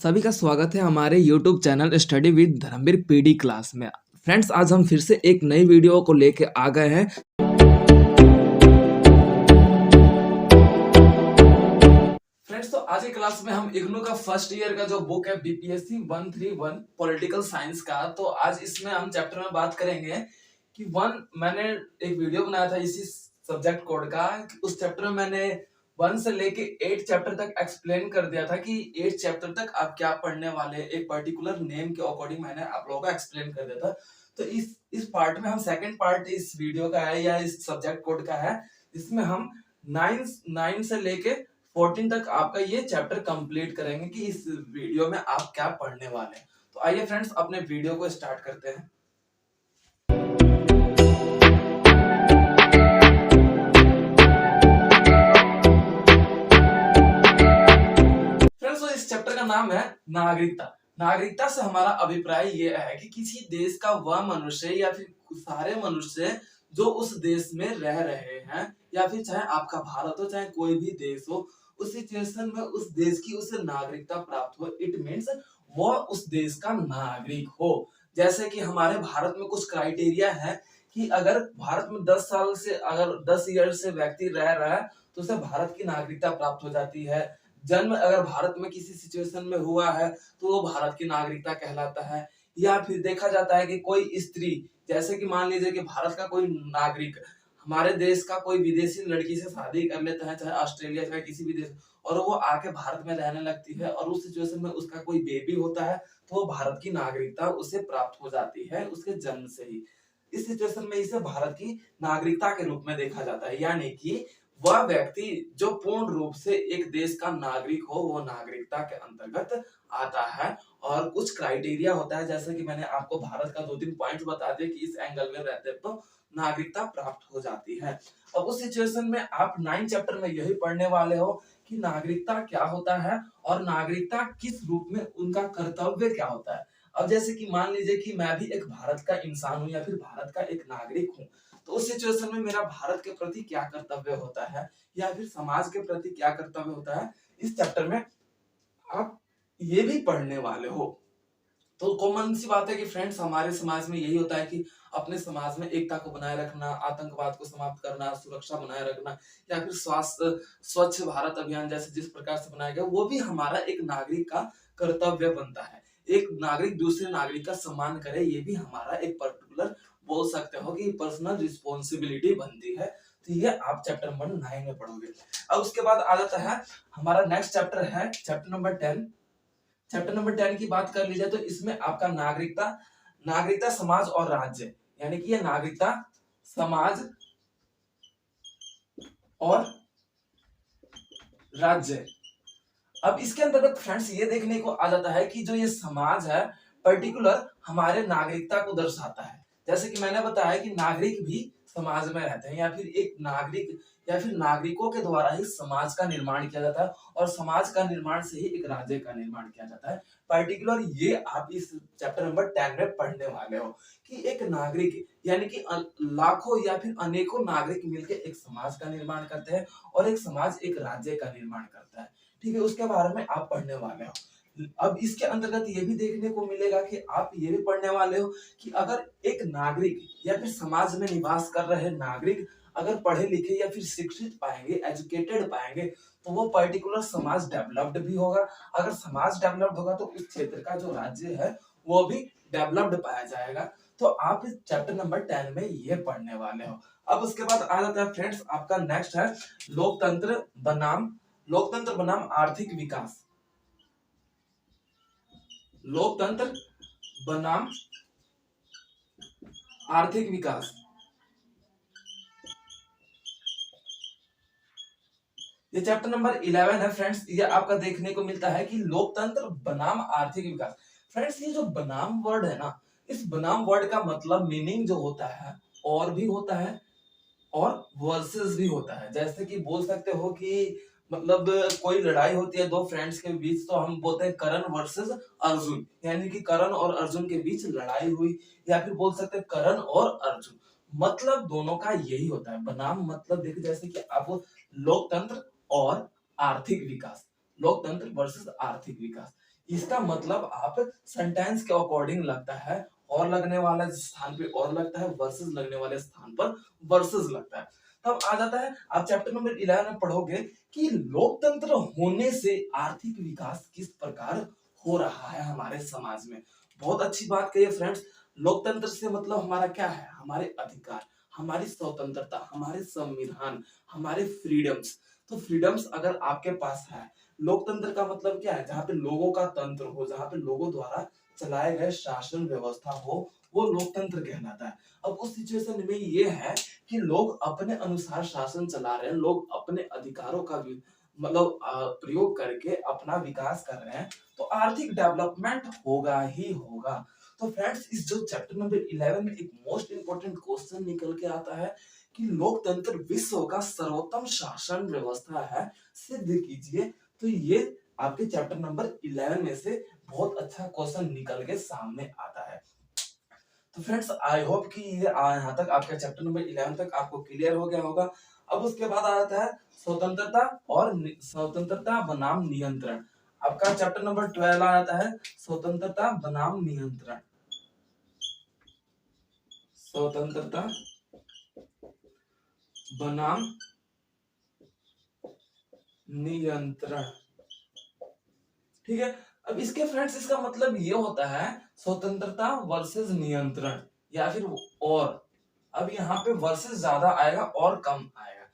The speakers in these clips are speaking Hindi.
सभी का स्वागत है हमारे YouTube channel study with Dharmveer PD class में। फ्रेंड्स, आज हम फिर से एक नई वीडियो को लेके आ गए हैं। फ्रेंड्स, तो आज की क्लास में हम इग्नू का फर्स्ट ईयर का जो बुक है बीपीएससी 131 पॉलिटिकल साइंस का, तो आज इसमें हम चैप्टर में बात करेंगे कि मैंने एक वीडियो बनाया था इसी सब्जेक्ट कोड का। उस चैप्टर में मैंने 1 से लेके 8 चैप्टर तक एक्सप्लेन कर दिया था कि 8 चैप्टर तक आप क्या पढ़ने वाले, एक पर्टिकुलर नेम के अकॉर्डिंग मैंने आप लोगों को एक्सप्लेन कर दिया था। तो इस पार्ट में हम सेकंड पार्ट इस वीडियो का है या इस सब्जेक्ट कोड का है, इसमें हम 9 से लेके 14 तक आपका ये चैप्टर कंप्लीट करेंगे कि इस वीडियो में आप क्या पढ़ने वाले हैं। तो आइए फ्रेंड्स, अपने वीडियो को स्टार्ट करते हैं। चैप्टर का नाम है नागरिकता। नागरिकता से हमारा अभिप्राय ये है कि किसी देश का वह मनुष्य या फिर सारे मनुष्य जो उस देश में रह रहे हैं, या फिर चाहे आपका भारत हो चाहे कोई भी देश हो, उस सिचुएशन में उस देश की उसे नागरिकता प्राप्त हो। इट मीन्स वो उस देश का नागरिक हो। जैसे कि हमारे भारत में कुछ क्राइटेरिया है कि अगर भारत में 10 साल से अगर 10 ईयर से व्यक्ति रह रहा है तो उसे भारत की नागरिकता प्राप्त हो जाती है। जन्म अगर भारत में किसी सिचुएशन में हुआ है तो वो भारत की नागरिकता कहलाता है। या फिर देखा जाता है कि कोई स्त्री, जैसे कि मान लीजिए कि भारत का कोई नागरिक हमारे देश का कोई विदेशी लड़की से शादी कर लेता है, चाहे ऑस्ट्रेलिया चाहे किसी भी देश, और वो आके भारत में रहने लगती है और उस सिचुएशन में उसका कोई बेबी होता है तो वो भारत की नागरिकता उसे प्राप्त हो जाती है उसके जन्म से ही। इस सिचुएशन में इसे भारत की नागरिकता के रूप में देखा जाता है, यानी कि वह व्यक्ति जो पूर्ण रूप से एक देश का नागरिक हो वो नागरिकता के अंतर्गत आता है। और कुछ क्राइटेरिया होता है, जैसे कि मैंने आपको भारत का 2-3 पॉइंट्स बता दिए कि इस एंगल में रहते हैं तो नागरिकता प्राप्त हो जाती है। अब उस सिचुएशन में आप 9 चैप्टर में यही पढ़ने वाले हो कि नागरिकता क्या होता है और नागरिकता किस रूप में उनका कर्तव्य क्या होता है। अब जैसे कि मान लीजिए कि मैं भी एक भारत का इंसान हूं या फिर भारत का एक नागरिक हूं, तो उस सिचुएशन में मेरा भारत के प्रति क्या कर्तव्य होता है या फिर समाज के प्रति क्या कर्तव्य होता है, इस चैप्टर में आप ये भी पढ़ने वाले हो। तो कॉमन सी बात है कि फ्रेंड्स, हमारे समाज में यही होता है कि अपने समाज में एकता को बनाए रखना, आतंकवाद को समाप्त करना, सुरक्षा बनाए रखना, या फिर स्वास्थ्य स्वच्छ भारत अभियान जैसे जिस प्रकार से बनाया गया वो भी हमारा एक नागरिक का कर्तव्य बनता है। एक नागरिक दूसरे नागरिक का सम्मान करे, ये भी हमारा एक पर्टिकुलर बोल सकते हो कि पर्सनल रिस्पॉन्सिबिलिटी बनती है। तो ये आप चैप्टर नंबर 9 में पढ़ोगे। अब उसके बाद आ जाता है हमारा नेक्स्ट चैप्टर है चैप्टर नंबर 10। चैप्टर नंबर 10 की बात कर ली जाए तो इसमें आपका नागरिकता समाज और राज्य, यानी कि ये नागरिकता समाज और राज्य। अब इसके अंतर्गत फ्रेंड्स ये देखने को आ जाता है कि जो ये समाज है पर्टिकुलर हमारे नागरिकता को दर्शाता है। जैसे कि मैंने बताया कि नागरिक भी समाज में रहते हैं, या फिर एक नागरिक या फिर नागरिकों के द्वारा ही समाज का निर्माण किया जाता है और समाज का निर्माण से ही एक राज्य का निर्माण किया जाता है। पर्टिकुलर ये आप इस चैप्टर नंबर 10 में पढ़ने वाले हो कि एक नागरिक यानी कि लाखों या फिर अनेकों नागरिक मिलकर एक समाज का निर्माण करते हैं और एक समाज एक राज्य का निर्माण करता है। ठीक है, उसके बारे में आप पढ़ने वाले हो। अब इसके अंतर्गत ये भी देखने को मिलेगा कि आप ये भी पढ़ने वाले हो कि अगर एक नागरिक या फिर समाज में निवास कर रहे नागरिक अगर पढ़े लिखे या फिर शिक्षित पाएंगे, एजुकेटेड पाएंगे, तो वो पर्टिकुलर समाज डेवलप्ड भी होगा। अगर समाज डेवलप्ड होगा तो उस क्षेत्र का जो राज्य है वो भी डेवलप्ड पाया जाएगा। तो आप इस चैप्टर नंबर 10 में ये पढ़ने वाले हो। अब उसके बाद आ जाता है फ्रेंड्स आपका नेक्स्ट है लोकतंत्र बनाम आर्थिक विकास। लोकतंत्र बनाम आर्थिक विकास, ये चैप्टर नंबर 11 है फ्रेंड्स। ये आपका देखने को मिलता है कि लोकतंत्र बनाम आर्थिक विकास। फ्रेंड्स, ये जो बनाम वर्ड है ना, इस बनाम वर्ड का मतलब मीनिंग जो होता है और भी होता है और वर्सेस भी होता है। जैसे कि बोल सकते हो कि मतलब कोई लड़ाई होती है दो फ्रेंड्स के बीच, तो हम बोलते हैं करण वर्सेस अर्जुन, यानी कि करण और अर्जुन के बीच लड़ाई हुई। या फिर बोल सकते हैं करण और अर्जुन, मतलब दोनों का यही होता है। बनाम मतलब देखिए, जैसे कि आप लोकतंत्र और आर्थिक विकास, लोकतंत्र वर्सेस आर्थिक विकास, इसका मतलब आप सेंटेंस के अकॉर्डिंग लगता है, और लगने वाले स्थान पे और लगता है, वर्सेस लगने वाले स्थान पर वर्सेस लगता है। तब आ जाता है, आप चैप्टर नंबर 11 में पढ़ोगे कि लोकतंत्र होने से आर्थिक विकास किस प्रकार हो रहा है हमारे समाज में। बहुत अच्छी बात कही है फ्रेंड्स। लोकतंत्र से मतलब हमारा क्या है, हमारे अधिकार, हमारी स्वतंत्रता, हमारे संविधान, हमारे फ्रीडम्स। तो फ्रीडम्स अगर आपके पास है, लोकतंत्र का मतलब क्या है, जहाँ पे लोगों का तंत्र हो, जहाँ पे लोगों द्वारा चलाए गए शासन व्यवस्था हो, वो लोकतंत्र कहलाता है। अब उस सिचुएशन में ये है कि लोग अपने अनुसार शासन चला रहे हैं, लोग अपने अधिकारों का भी मतलब प्रयोग करके अपना विकास कर रहे हैं, तो आर्थिक डेवलपमेंट होगा ही होगा। तो फ्रेंड्स, इस जो चैप्टर नंबर 11 में एक मोस्ट इंपोर्टेंट क्वेश्चन निकल के आता है कि लोकतंत्र विश्व का सर्वोत्तम शासन व्यवस्था है, सिद्ध कीजिए। तो ये आपके चैप्टर नंबर 11 में से बहुत अच्छा क्वेश्चन निकल के सामने आता है। तो फ्रेंड्स, आई होप कि ये यहाँ तक आपका चैप्टर नंबर 11 तक आपको क्लियर हो गया होगा। अब उसके बाद आ जाता है स्वतंत्रता और स्वतंत्रता बनाम नियंत्रण। आपका चैप्टर नंबर 12 आ जाता है स्वतंत्रता बनाम नियंत्रण। स्वतंत्रता बनाम नियंत्रण, ठीक है। अब इसके फ्रेंड्स, इसका मतलब ये होता है स्वतंत्रता वर्सेस नियंत्रण, या फिर और, अब यहाँ पे वर्सेस ज्यादा आएगा और कम आएगा,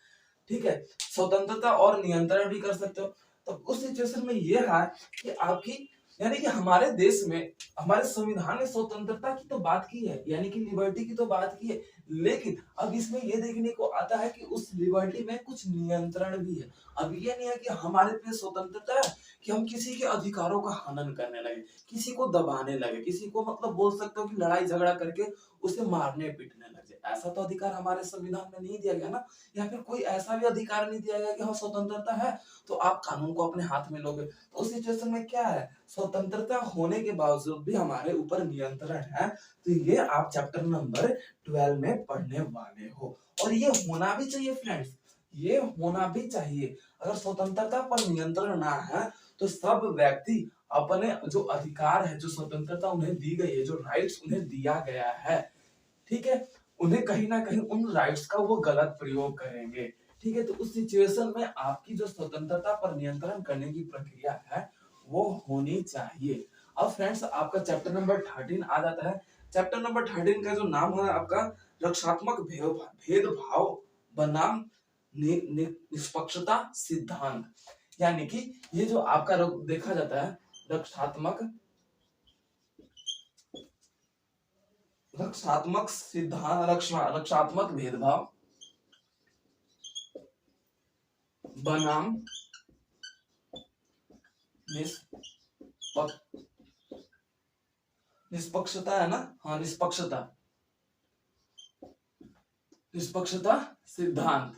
ठीक है। स्वतंत्रता और नियंत्रण भी कर सकते हो। तो उस सिचुएशन में ये है कि आपकी, यानी कि हमारे देश में, हमारे संविधान ने स्वतंत्रता की तो बात की है, यानी कि लिबर्टी की तो बात की है, लेकिन अब इसमें ये देखने को आता है कि उस लिबर्टी में कुछ नियंत्रण भी है। अब ये नहीं है कि हमारे पे स्वतंत्रता है कि हम किसी के अधिकारों का हनन करने लगे, किसी को दबाने लगे, किसी को मतलब बोल सकते हो कि लड़ाई झगड़ा करके उसे मारने पीटने लगे। ऐसा तो अधिकार हमारे संविधान में नहीं दिया गया ना। या फिर कोई ऐसा भी अधिकार नहीं दिया गया कि हाँ स्वतंत्रता है तो आप कानून को अपने हाथ में लोगे। तो उस सिचुएशन में क्या है, स्वतंत्रता होने के बावजूद भी हमारे ऊपर नियंत्रण है। तो ये आप चैप्टर नंबर 12 में पढ़ने वाले हो, और ये होना भी चाहिए फ्रेंड्स, ये होना भी चाहिए। अगर स्वतंत्रता पर नियंत्रण ना है तो सब व्यक्ति अपने जो अधिकार है, जो स्वतंत्रता उन्हें दी गई है, जो राइट्स उन्हें दिया गया है, ठीक है, उन्हें कहीं ना कहीं उन राइट्स का वो गलत प्रयोग करेंगे, ठीक है। तो उस सिचुएशन में आपकी जो स्वतंत्रता पर नियंत्रण करने की प्रक्रिया है वो होनी चाहिए। अब फ्रेंड्स, आपका चैप्टर नंबर 13 आ जाता है। चैप्टर नंबर 13 का जो नाम है आपका रक्षात्मक भेदभाव बनाम निष्पक्षता सिद्धांत। यानी कि ये जो आपका देखा जाता है रक्षात्मक रक्षात्मक सिद्धांत, रक्षात्मक भेदभाव बनाम निष्पक्षता है ना, हाँ निष्पक्षता, निष्पक्षता सिद्धांत।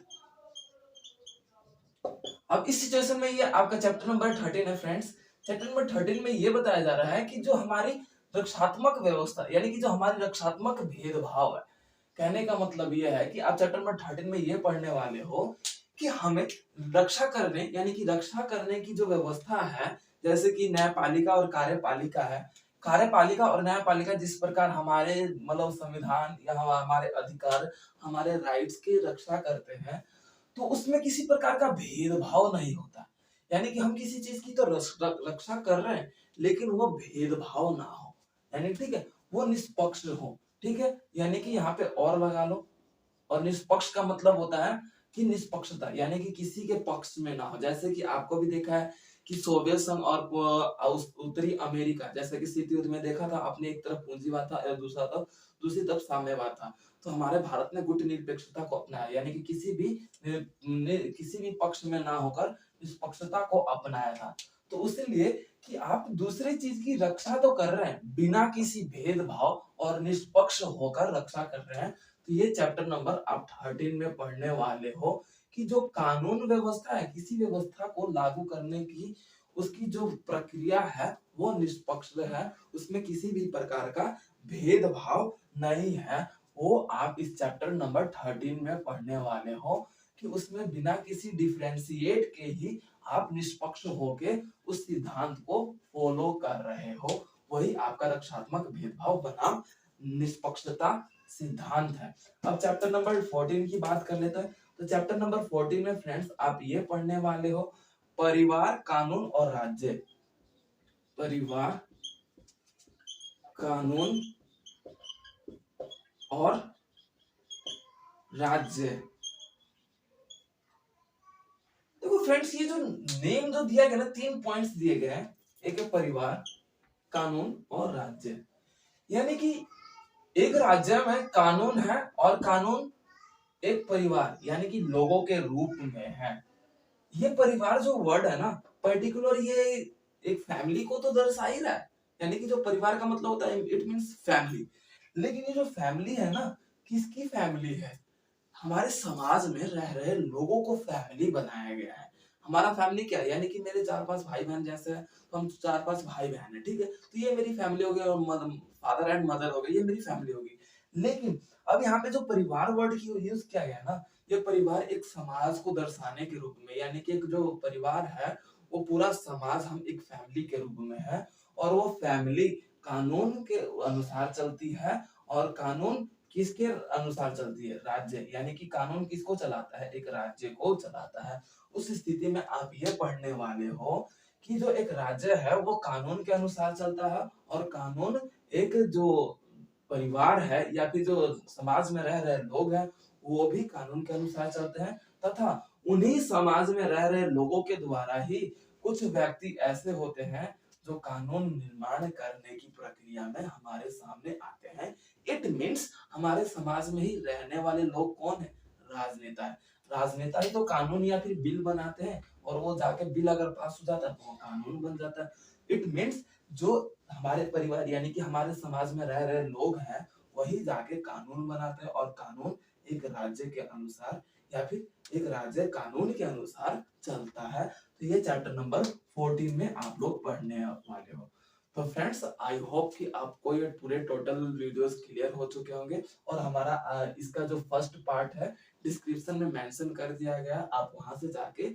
अब इस सिचुएशन में ये आपका चैप्टर नंबर 13 है फ्रेंड्स। चैप्टर नंबर 13 में ये बताया जा रहा है कि जो हमारी रक्षात्मक व्यवस्था, यानी कि जो हमारी रक्षात्मक भेदभाव है, कहने का मतलब ये है कि आप चैप्टर नंबर 13 में ये पढ़ने वाले हो कि हमें रक्षा करने, यानी कि रक्षा करने की जो व्यवस्था है, जैसे कि न्यायपालिका और कार्यपालिका है। कार्यपालिका और न्यायपालिका जिस प्रकार हमारे मतलब संविधान या हमारे अधिकार, हमारे राइट्स की रक्षा करते हैं, तो उसमें किसी प्रकार का भेदभाव नहीं होता। यानी कि हम किसी चीज की तो रक्षा कर रहे हैं, लेकिन वो भेदभाव ना हो, यानी ठीक है, वो निष्पक्ष हो, ठीक है। यानी कि यहाँ पे और लगा लो, और निष्पक्ष का मतलब होता है कि निष्पक्षता, यानी कि किसी के पक्ष में ना हो। जैसे कि आपको भी देखा है कि सोवियत संघ और उत्तरी अमेरिका, जैसे कि शीत युद्ध में देखा था, अपने एक तरफ पूंजीवाद था और दूसरी तरफ साम्यवाद था। तो हमारे भारत ने गुटनिरपेक्षता को अपनाया, यानी कि किसी भी पक्ष में ना होकर निष्पक्षता को अपनाया था। तो इसलिए कि आप दूसरी चीज की रक्षा तो कर रहे हैं, बिना किसी भेदभाव और निष्पक्ष होकर रक्षा कर रहे हैं। तो ये चैप्टर नंबर आप 13 में पढ़ने वाले हो कि जो कानून व्यवस्था है, किसी व्यवस्था को लागू करने की उसकी जो प्रक्रिया है वो निष्पक्ष है, उसमें किसी भी प्रकार का भेदभाव नहीं है। वो आप इस चैप्टर नंबर 13 में पढ़ने वाले हो कि उसमें बिना किसी डिफरेंशिएट के ही आप निष्पक्ष होके उस सिद्धांत को फॉलो कर रहे हो, वही आपका रक्षात्मक भेदभाव बनाम निष्पक्षता सिद्धांत है। अब चैप्टर नंबर 14 की बात कर लेते हैं। तो चैप्टर नंबर 14 में फ्रेंड्स आप ये पढ़ने वाले हो परिवार, कानून और राज्य। परिवार, कानून और राज्य। देखो फ्रेंड्स, ये जो नेम जो दिया गया ना, 3 पॉइंट्स दिए गए हैं। एक है परिवार, कानून और राज्य। यानी कि एक राज्य में कानून है और कानून एक परिवार यानी कि लोगों के रूप में है। ये परिवार जो वर्ड है ना, पर्टिकुलर ये एक फैमिली को तो दर्शा ही रहा है। यानी कि जो परिवार का मतलब होता है इट मींस फैमिली। लेकिन ये जो फैमिली है ना, किसकी फैमिली है? हमारे समाज में रह रहे लोगों को फैमिली बनाया गया है। हमारा फैमिली क्या है? यानी कि मेरे 4-5 भाई बहन जैसे हैं, तो हम 4-5 भाई बहन है, ठीक है? तो ये मेरी फैमिली हो गई और फादर एंड मदर हो गई, ये मेरी फैमिली होगी। लेकिन अब यहाँ पे जो परिवार वर्ड की यूज किया गया ना, ये परिवार एक समाज को दर्शाने के रूप में, यानी कि एक जो परिवार है वो पूरा समाज हम एक फैमिली के रूप में है और वो फैमिली कानून के अनुसार चलती है। और कानून किसके अनुसार चलती है? राज्य। यानी कि कानून किसको चलाता है? एक राज्य को चलाता है। उस स्थिति में आप ये पढ़ने वाले हो कि जो एक राज्य है वो कानून के अनुसार चलता है और कानून एक जो परिवार है या फिर जो समाज में रह रहे लोग हैं वो भी कानून के अनुसार चलते हैं तथा उन्हीं समाज में रह रहे लोगों के द्वारा ही कुछ व्यक्ति ऐसे होते हैं जो कानून निर्माण करने की प्रक्रिया में हमारे सामने आते हैं। इट मीन्स हमारे समाज में ही रहने वाले लोग कौन है? राजनेता है। राजनेता ही तो कानून या फिर बिल बनाते हैं और वो जाके बिल अगर पास हो जाता है तो वो कानून बन जाता है। इट मीन्स जो हमारे परिवार यानी कि हमारे समाज में रह रहे लोग हैं वही जाके कानून बनाते हैं और कानून एक राज्य के अनुसार या फिर एक राज्य कानून के अनुसार चलता है। तो ये चैप्टर नंबर 14 में आप लोग पढ़ने वाले हो। तो फ्रेंड्स, आई होप कि आपको ये पूरे टोटल वीडियोस क्लियर हो चुके होंगे और हमारा इसका जो फर्स्ट पार्ट है डिस्क्रिप्शन में मेंशन कर दिया गया, आप वहां से जाके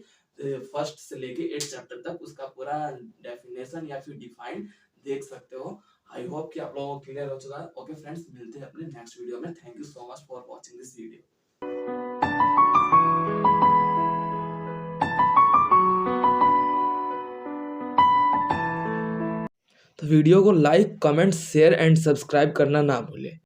फर्स्ट से लेके 8 चैप्टर तक उसका पूरा डेफिनेशन या फिर डिफाइन देख सकते हो। आई होप कि आप लोगों को क्लियर हो चुका है। ओके फ्रेंड्स, मिलते हैं अपने नेक्स्ट वीडियो में। Thank you so much for watching this video. तो वीडियो को like, comment, share and subscribe करना ना भूलें।